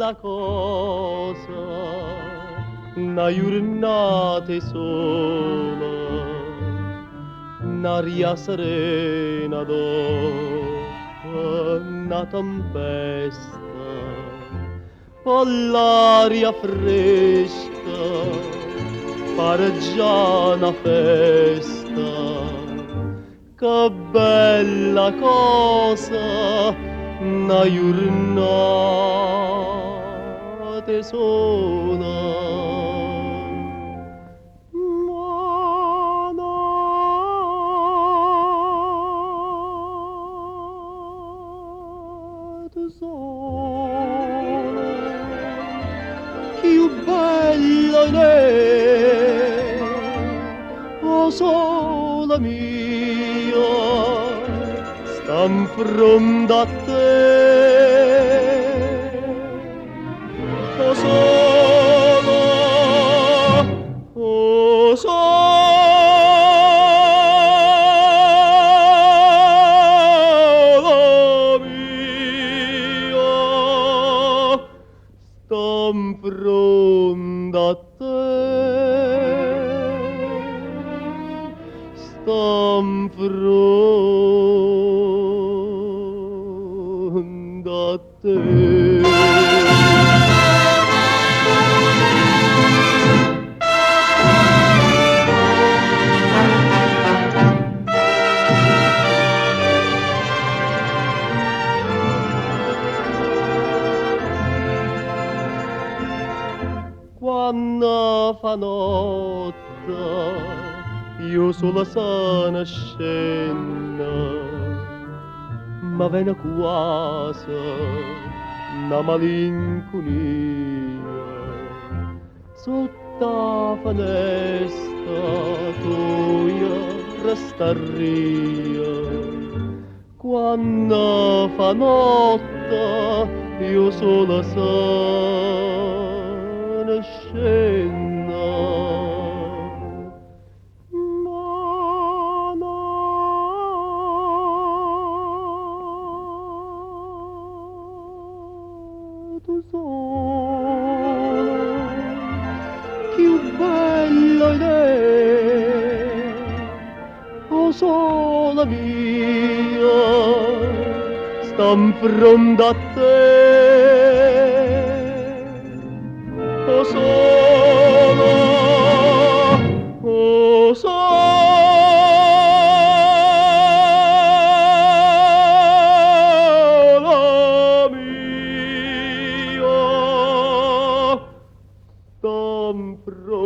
bella cosa, una giornata sola, un'aria serena dopo una tempesta, o l'aria fresca, pare già una festa. Che bella cosa, una giornata sola. Una sola, più bella in lei, oh sola mia, sta in fronte a te, oh sola, oh sola mia, sta in fronte a te, sta in fronte a te. Quando fa notte, io sola sana scena, ma viene quasi una malinconia. Sotto la finestra tua resta ria, quando fa notte, io sola sana scena. Ma tu sola, più bella in lei, oh sola mia, sta in fronte a te, oh sola, oh sola mia, sta in fronte